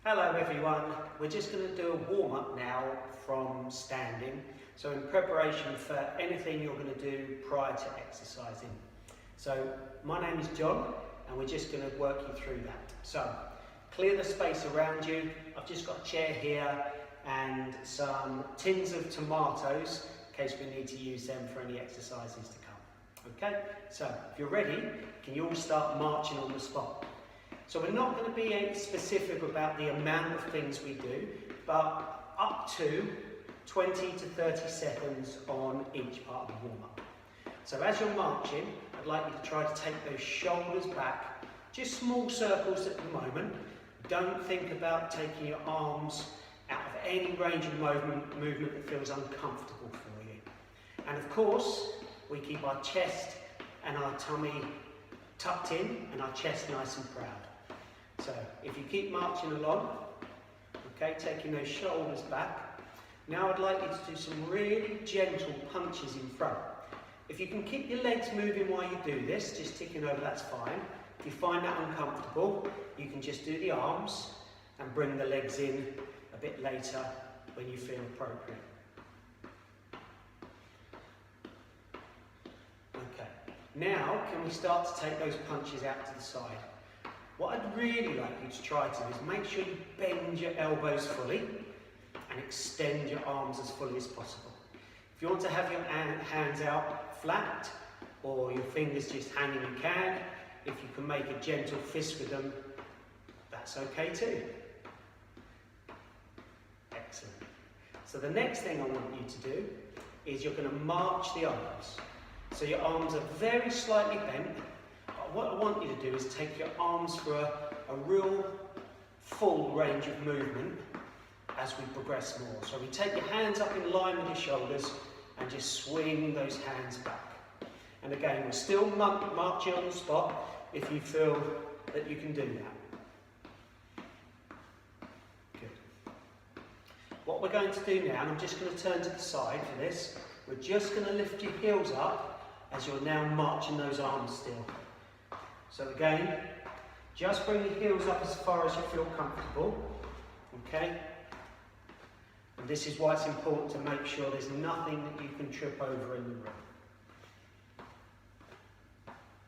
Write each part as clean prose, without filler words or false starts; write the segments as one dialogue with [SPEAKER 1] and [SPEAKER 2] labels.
[SPEAKER 1] Hello everyone, we're just going to do a warm-up now from standing, so in preparation for anything you're going to do prior to exercising. So my name is John and we're just going to work you through that. So clear the space around you. I've just got a chair here and some tins of tomatoes in case we need to use them for any exercises to come. Okay, so if you're ready, can you all start marching on the spot? So we're not going to be specific about the amount of things we do, but up to 20 to 30 seconds on each part of the warm-up. So as you're marching, I'd like you to try to take those shoulders back, just small circles at the moment. Don't think about taking your arms out of any range of movement that feels uncomfortable for you. And of course, we keep our chest and our tummy tucked in and our chest nice and proud. So if you keep marching along, okay, taking those shoulders back, now I'd like you to do some really gentle punches in front. If you can keep your legs moving while you do this, just ticking over, that's fine. If you find that uncomfortable, you can just do the arms and bring the legs in a bit later when you feel appropriate. Okay, now can we start to take those punches out to the side? What I'd really like you to try to do is make sure you bend your elbows fully and extend your arms as fully as possible. If you want to have your hands out flat or your fingers just hanging, you can. If you can make a gentle fist with them, that's okay too. Excellent. So the next thing I want you to do is you're going to march the arms. So your arms are very slightly bent. What I want you to do is take your arms for a real full range of movement as we progress more. So we take your hands up in line with your shoulders and just swing those hands back. And again, we're still marching on the spot if you feel that you can do that. Good. What we're going to do now, and I'm just going to turn to the side for this, we're just going to lift your heels up as you're now marching those arms still. So again, just bring your heels up as far as you feel comfortable, okay? And this is why it's important to make sure there's nothing that you can trip over in the room.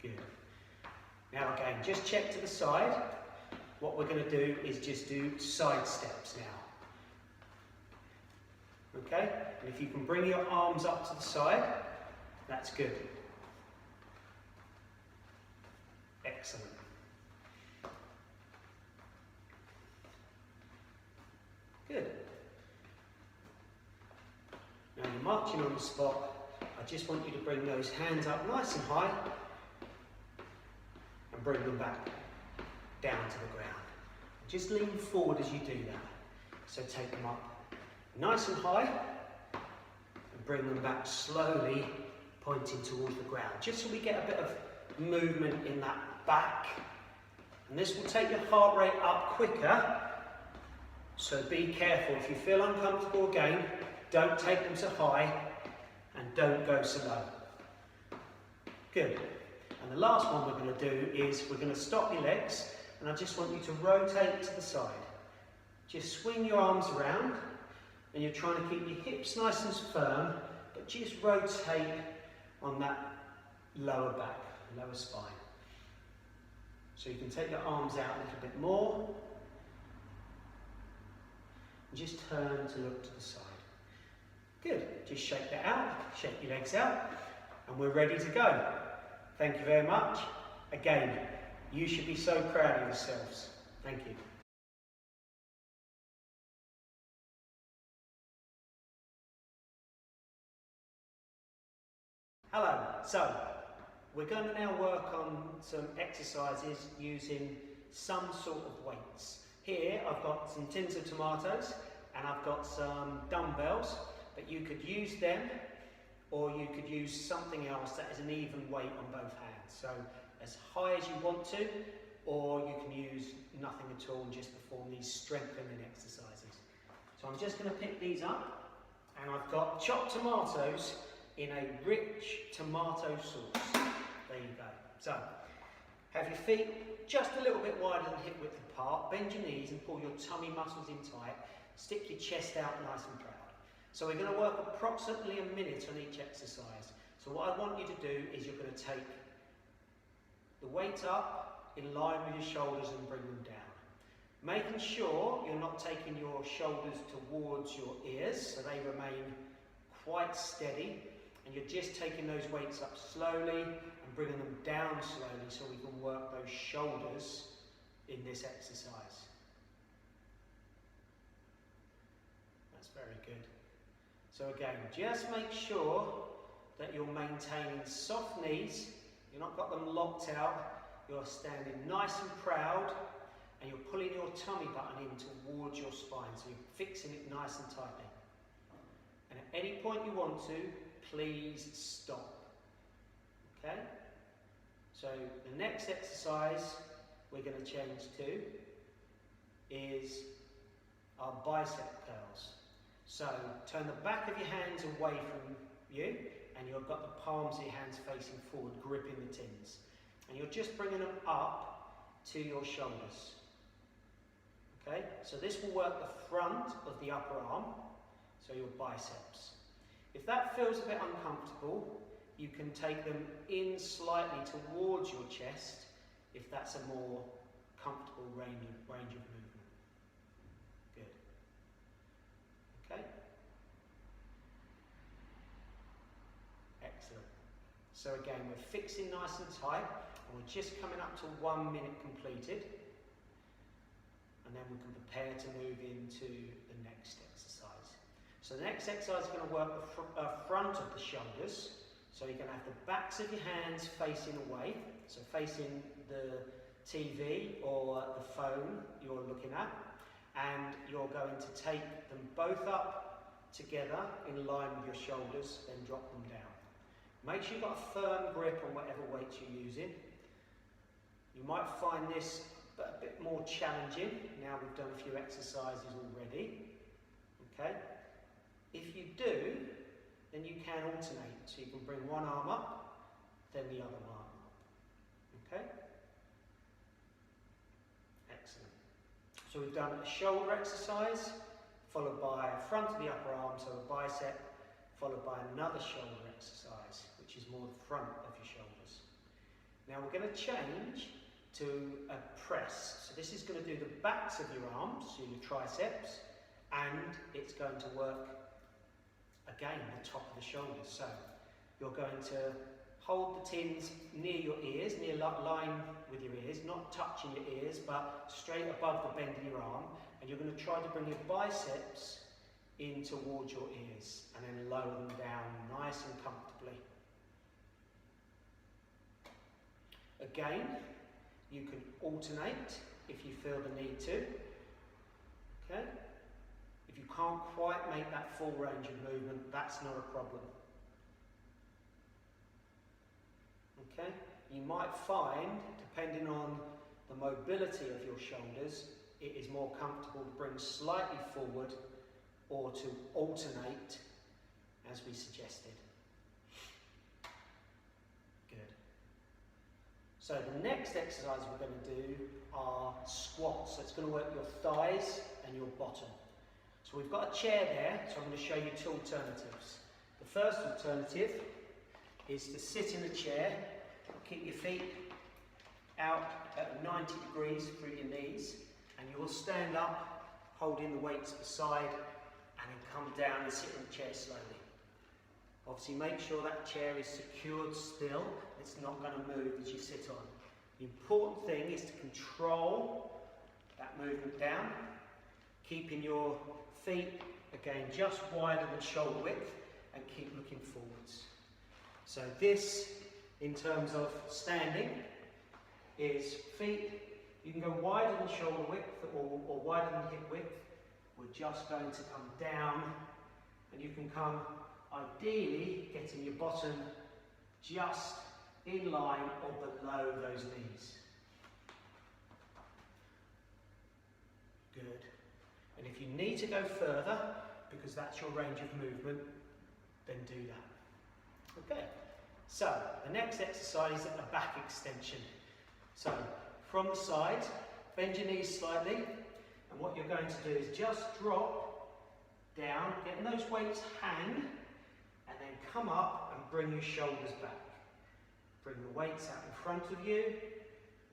[SPEAKER 1] Good. Now again, just check to the side. What we're going to do is just do side steps now. Okay? And if you can bring your arms up to the side, that's good. Excellent. Good. Now you're marching on the spot. I just want you to bring those hands up nice and high and bring them back down to the ground. Just lean forward as you do that. So take them up nice and high and bring them back slowly, pointing towards the ground, just so we get a bit of movement in that back, and this will take your heart rate up quicker, so be careful. If you feel uncomfortable again, don't take them so high and don't go so low. Good. And the last one we're going to do is we're going to stop your legs, and I just want you to rotate to the side. Just swing your arms around and you're trying to keep your hips nice and firm, but just rotate on that lower back, lower spine. So you can take your arms out a little bit more and just turn to look to the side. Good. Just shake that out, shake your legs out, and we're ready to go. Thank you very much. Again, you should be so proud of yourselves. Thank you. Hello. So, we're going to now work on some exercises using some sort of weights. Here I've got some tins of tomatoes and I've got some dumbbells, but you could use them or you could use something else that is an even weight on both hands. So as high as you want to, or you can use nothing at all and just perform these strengthening exercises. So I'm just going to pick these up, and I've got chopped tomatoes in a rich tomato sauce. There you go. So Have your feet just a little bit wider than hip width apart, bend your knees and pull your tummy muscles in tight, stick your chest out nice and proud. So we're going to work approximately a minute on each exercise. So what I want you to do is you're going to take the weight up in line with your shoulders and bring them down. Making sure you're not taking your shoulders towards your ears, so they remain quite steady, and you're just taking those weights up slowly and bringing them down slowly so we can work those shoulders in this exercise. That's very good. So again, just make sure that you're maintaining soft knees, you've not got them locked out, you're standing nice and proud, and you're pulling your tummy button in towards your spine, so you're fixing it nice and tightly. And at any point you want to, please stop. Okay? So the next exercise we're going to change to is our bicep curls. So turn the back of your hands away from you, and you've got the palms of your hands facing forward, gripping the tins. And you're just bringing them up to your shoulders. Okay, so this will work the front of the upper arm, so your biceps. If that feels a bit uncomfortable, you can take them in slightly towards your chest if that's a more comfortable range of movement. Good. Okay. Excellent. So again, we're fixing nice and tight, and we're just coming up to 1 minute completed. And then we can prepare to move into the next exercise. So the next exercise is going to work the front of the shoulders. So you're going to have the backs of your hands facing away, so facing the TV or the phone you're looking at, and you're going to take them both up together in line with your shoulders, then drop them down. Make sure you've got a firm grip on whatever weight you're using. You might find this a bit more challenging now we've done a few exercises already. Okay? If you do, then you can alternate. So you can bring one arm up, then the other arm up. Okay? Excellent. So we've done a shoulder exercise, followed by a front of the upper arm, so a bicep, followed by another shoulder exercise, which is more the front of your shoulders. Now we're going to change to a press. So this is going to do the backs of your arms, so your triceps, and it's going to work again the top of the shoulders. So you're going to hold the tins near your ears, near line with your ears, not touching your ears, but straight above the bend of your arm, and you're going to try to bring your biceps in towards your ears and then lower them down nice and comfortably. Again, you can alternate if you feel the need to. Okay? If you can't quite make that full range of movement, that's not a problem. Okay? You might find, depending on the mobility of your shoulders, it is more comfortable to bring slightly forward or to alternate as we suggested. Good. So the next exercise we're going to do are squats. So it's going to work your thighs and your bottom. So we've got a chair there, so I'm going to show you two alternatives. The first alternative is to sit in the chair, keep your feet out at 90 degrees through your knees, and you will stand up holding the weights beside, and then come down and sit in the chair slowly. Obviously make sure that chair is secured still, it's not going to move as you sit on. The important thing is to control that movement down, keeping your feet again just wider than shoulder width, and keep looking forwards. So this, in terms of standing, is feet, you can go wider than shoulder width or wider than hip width. We're just going to come down, and you can come ideally getting your bottom just in line or below those knees. Good. And if you need to go further, because that's your range of movement, then do that. Okay. So the next exercise is a back extension. So from the side, bend your knees slightly, and what you're going to do is just drop down, getting those weights hang, and then come up and bring your shoulders back. Bring the weights out in front of you,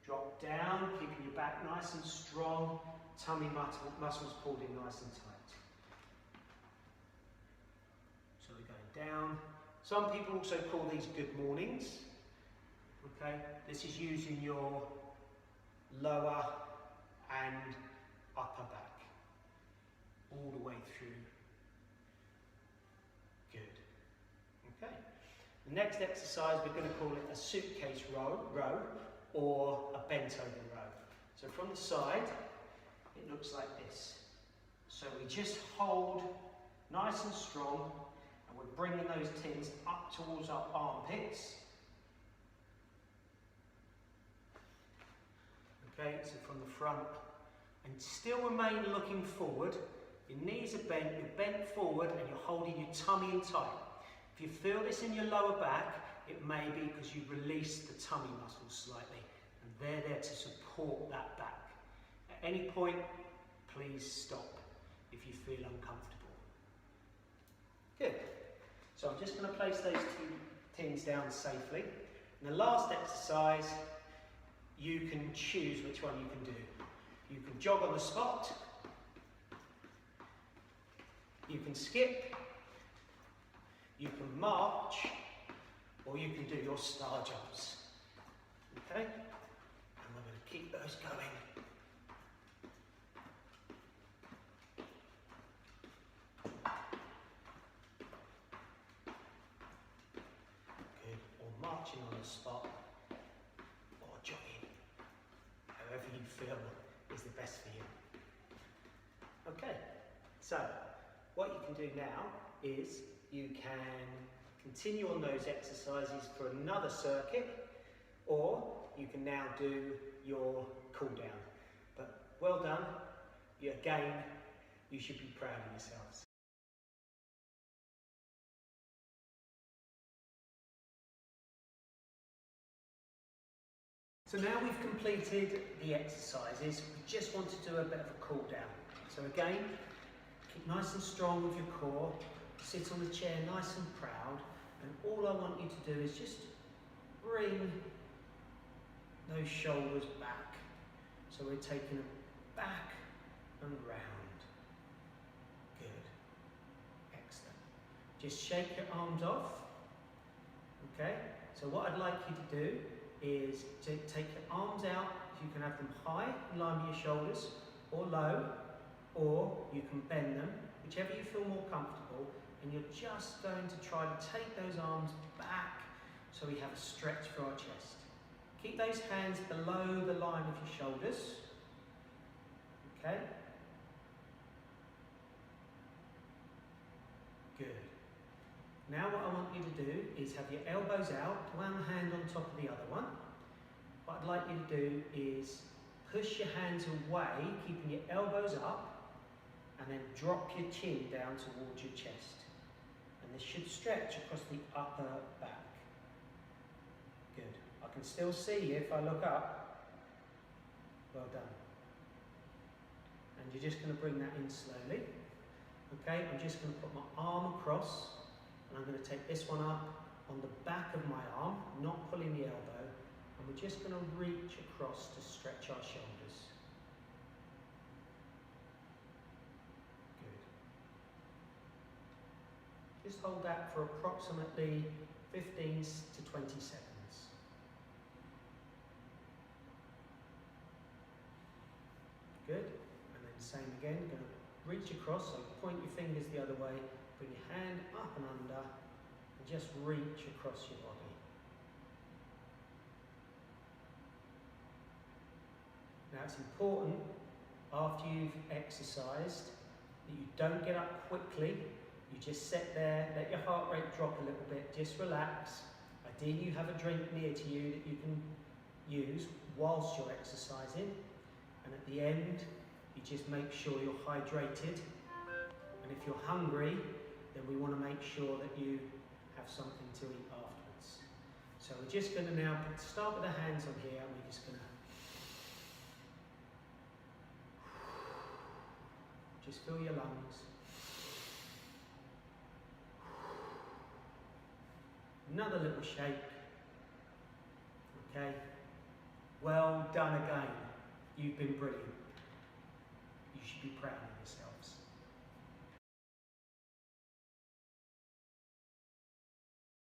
[SPEAKER 1] drop down, keeping your back nice and strong, tummy muscles pulled in nice and tight. So we're going down. Some people also call these good mornings. Okay, this is using your lower and upper back all the way through. Good. Okay. The next exercise, we're going to call it a suitcase row or a bent over row. So from the side, it looks like this. So we just hold nice and strong, and we're bringing those tins up towards our armpits. Okay, so from the front, and still remain looking forward. Your knees are bent, you're bent forward, and you're holding your tummy in tight. If you feel this in your lower back, it may be because you've released the tummy muscles slightly, and they're there to support that back. At any point, please stop if you feel uncomfortable. Good. So I'm just going to place those two tins down safely. And the last exercise, you can choose which one you can do. You can jog on the spot, you can skip, you can march, or you can do your star jumps. Okay? And we're going to keep those going. Good. Or marching on the spot, or jogging. However you feel is the best for you. Okay, so what you can do now is you can continue on those exercises for another circuit, or you can now do your cool down. But well done. Again, you should be proud of yourselves. So now we've completed the exercises, we just want to do a bit of a cool down. So again, keep nice and strong with your core, sit on the chair nice and proud, and all I want you to do is just bring those shoulders back. So we're taking them back and round. Good. Excellent. Just shake your arms off. Okay? So what I'd like you to do is to take your arms out. You can have them high in line with your shoulders, or low, or you can bend them, whichever you feel more comfortable, and you're just going to try to take those arms back so we have a stretch for our chest. Keep those hands below the line of your shoulders. Okay? Good. Now what I want you to do is have your elbows out, one hand on top of the other one. What I'd like you to do is push your hands away, keeping your elbows up, and then drop your chin down towards your chest. And this should stretch across the upper back. Good. I can still see you if I look up. Well done. And you're just going to bring that in slowly. Okay, I'm just going to put my arm across, and I'm going to take this one up on the back of my arm, not pulling the elbow, and we're just going to reach across to stretch our shoulders. Good. Just hold that for approximately 15 to 20 seconds. Good. And then same again, going to reach across, so point your fingers the other way, bring your hand up and under, and just reach across your body. Now it's important, after you've exercised, that you don't get up quickly. You just sit there, let your heart rate drop a little bit, just relax. Ideally you have a drink near to you that you can use whilst you're exercising, and at the end you just make sure you're hydrated, and if you're hungry then we want to make sure that you have something to eat afterwards. So we're just going to now start with the hands on here, and we're just going to just fill your lungs. Another little shake. Okay. Well done again. You've been brilliant. You should be proud of yourselves.